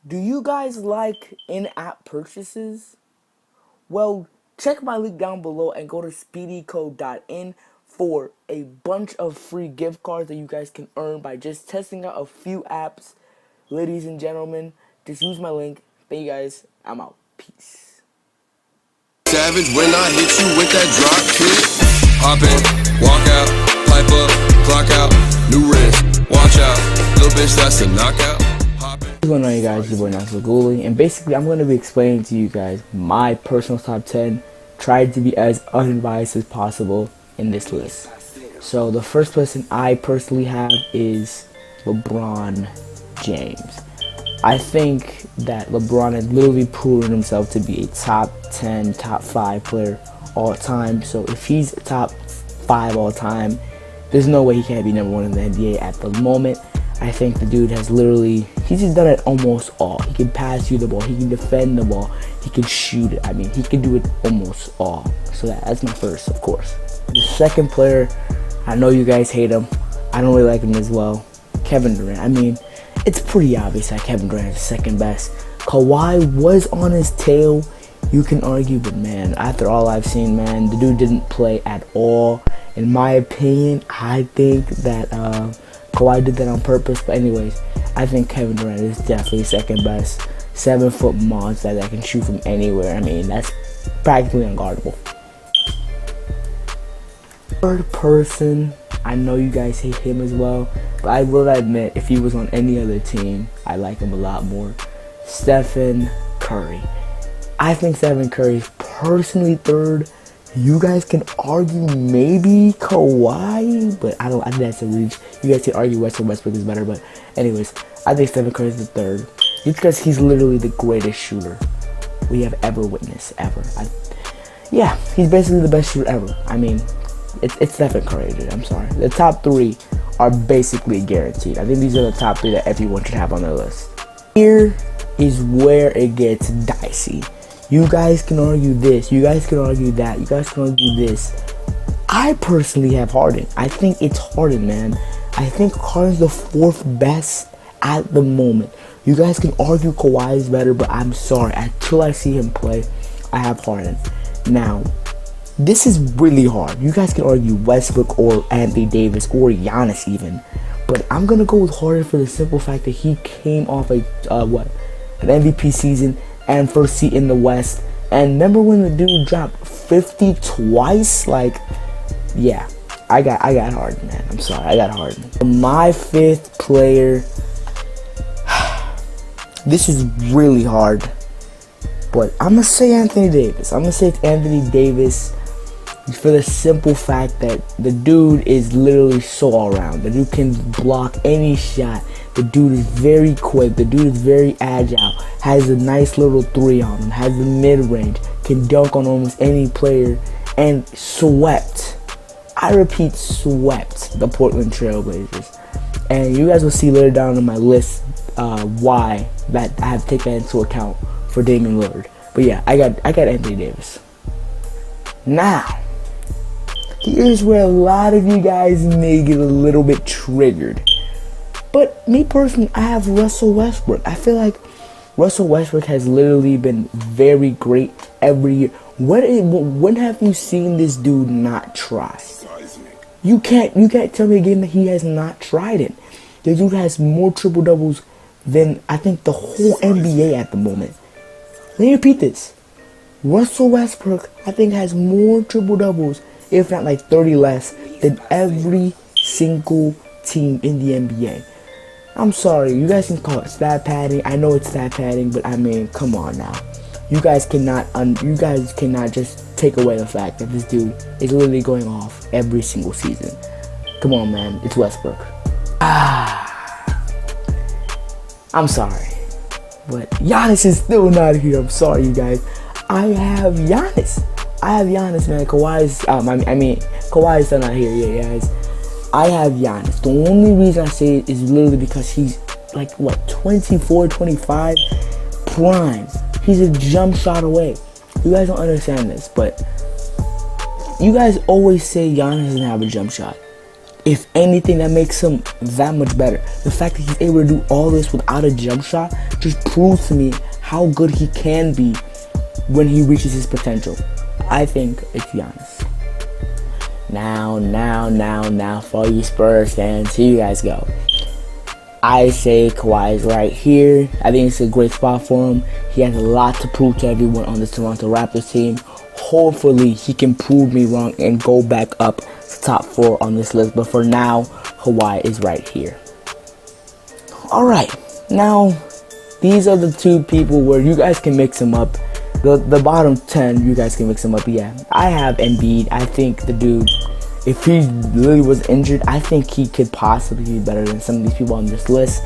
Do you guys like in-app purchases? Well, check my link down below and go to speedycode.in for a bunch of free gift cards that you guys can earn by just testing out a few apps. Ladies and gentlemen, just use my link. Thank you guys. I'm out. Peace. Savage when I hit you with that drop kick. Hop in, walk out, pipe up, clock out, new wrist, watch out, little bitch that's a knockout. What's going on, you guys? Your boy Naxaguli, and basically I'm going to be explaining to you guys my personal top 10. Tried to be as unbiased as possible in this list. So the first person I personally have is LeBron James. I think that LeBron has literally proven himself to be a top 10, top 5 player all time. So if he's top 5 all time, there's no way he can't be number 1 in the NBA at the moment. I think the dude has literally, he's just done it almost all. He can pass you the ball, he can defend the ball, he can shoot it. I mean, he can do it almost all. So that's my first, of course. The second player, I know you guys hate him. I don't really like him as well. Kevin Durant. I mean, it's pretty obvious that Kevin Durant is second best. Kawhi was on his tail. You can argue, but man, after all I've seen, man, the dude didn't play at all. In my opinion, I think that Kawhi did that on purpose. But anyways, I think Kevin Durant is definitely second best. 7-foot monster that can shoot from anywhere. I mean, that's practically unguardable. Third person, I know you guys hate him as well, but I will admit, if he was on any other team, I like him a lot more. Stephen Curry. I think Stephen Curry is personally third. You guys can argue maybe Kawhi, but I think that's a reach. You guys can argue Westbrook is better, but anyways, I think Stephen Curry is the third because he's literally the greatest shooter we have ever witnessed, ever. Yeah, he's basically the best shooter ever. I mean, it's Stephen Curry, dude. I'm sorry. The top 3 are basically guaranteed. I think these are the top 3 that everyone should have on their list. Here is where it gets dicey. You guys can argue this. You guys can argue that. You guys can argue this. I personally have Harden. I think it's Harden, man. I think Harden's the 4th best at the moment. You guys can argue Kawhi is better, but I'm sorry. Until I see him play, I have Harden. Now, this is really hard. You guys can argue Westbrook or Anthony Davis or Giannis even. But I'm going to go with Harden for the simple fact that he came off an MVP season and first seat in the West. And remember when the dude dropped 50 twice? Like, yeah, I got Harden, man. I'm sorry, I got Harden. My 5th player, this is really hard, but I'm going to say Anthony Davis. I'm going to say it's Anthony Davis for the simple fact that the dude is literally so all-around. The dude can block any shot. The dude is very quick. The dude is very agile. Has a nice little 3 on him. Has the mid-range. Can dunk on almost any player. And swept. I repeat, swept the Portland Trailblazers. And you guys will see later down in my list why that I have to take that into account for Damian Lillard. But yeah, I got Anthony Davis. Now, here's where a lot of you guys may get a little bit triggered. But me personally, I have Russell Westbrook. I feel like Russell Westbrook has literally been very great every year. When have you seen this dude not try? You can't tell me again that he has not tried it. The dude has more triple doubles than I think the whole NBA at the moment. Let me repeat this. Russell Westbrook, I think, has more triple doubles, if not like 30 less, than every single team in the NBA. I'm sorry, you guys can call it stat padding. I know it's stat padding, but I mean, come on now. You guys cannot just take away the fact that this dude is literally going off every single season. Come on, man, it's Westbrook. I'm sorry, but Giannis is still not here. I'm sorry, you guys. I have Giannis, man. Kawhi is still not here yet, guys. I have Giannis. The only reason I say it is literally because he's like, 24, 25, prime. He's a jump shot away. You guys don't understand this, but you guys always say Giannis doesn't have a jump shot. If anything, that makes him that much better. The fact that he's able to do all this without a jump shot just proves to me how good he can be when he reaches his potential. I think it's Giannis. Now, for all you Spurs fans, here you guys go. I say Kawhi is right here. I think it's a great spot for him. He has a lot to prove to everyone on this Toronto Raptors team. Hopefully, he can prove me wrong and go back up to top 4 on this list. But for now, Kawhi is right here. Alright, now, these are the 2 people where you guys can mix them up. The bottom 10, you guys can mix them up. Yeah, I have Embiid. I think the dude, if he really was injured, I think he could possibly be better than some of these people on this list.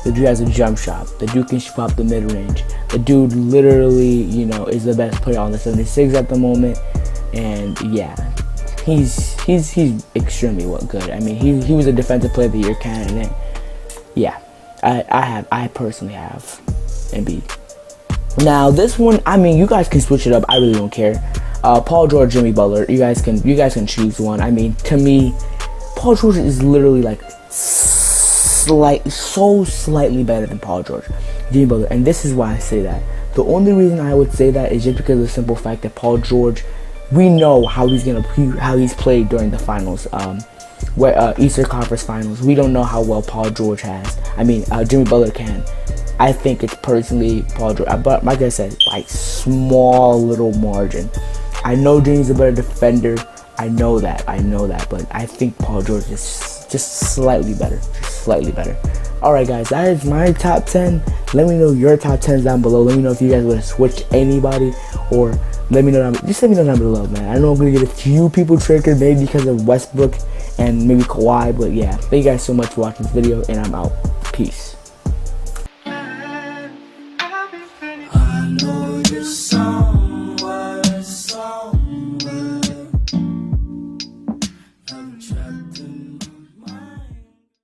The dude has a jump shot. The dude can shoot up the mid-range. The dude literally, is the best player on the 76 at the moment. And yeah, he's extremely good. I mean, he was a defensive player of the year candidate. Yeah, I personally have Embiid. Now this one, I mean, you guys can switch it up. I really don't care. Paul George, Jimmy Butler. You guys can choose one. I mean, to me, Paul George is literally like slightly better than Paul George, Jimmy Butler, and this is why I say that. The only reason I would say that is just because of the simple fact that Paul George, we know how he's played during the finals, Eastern Conference Finals. We don't know how well Paul George has. I mean, Jimmy Butler can. I think it's personally Paul George, but like I said, like small little margin. I know Jimmy's a better defender. I know that, but I think Paul George is just slightly better. Alright guys, that is my top 10. Let me know your top 10s down below. Let me know if you guys want to switch anybody, or let me know down below, man. I know I'm going to get a few people triggered, maybe because of Westbrook and maybe Kawhi, but yeah. Thank you guys so much for watching this video, and I'm out. Peace.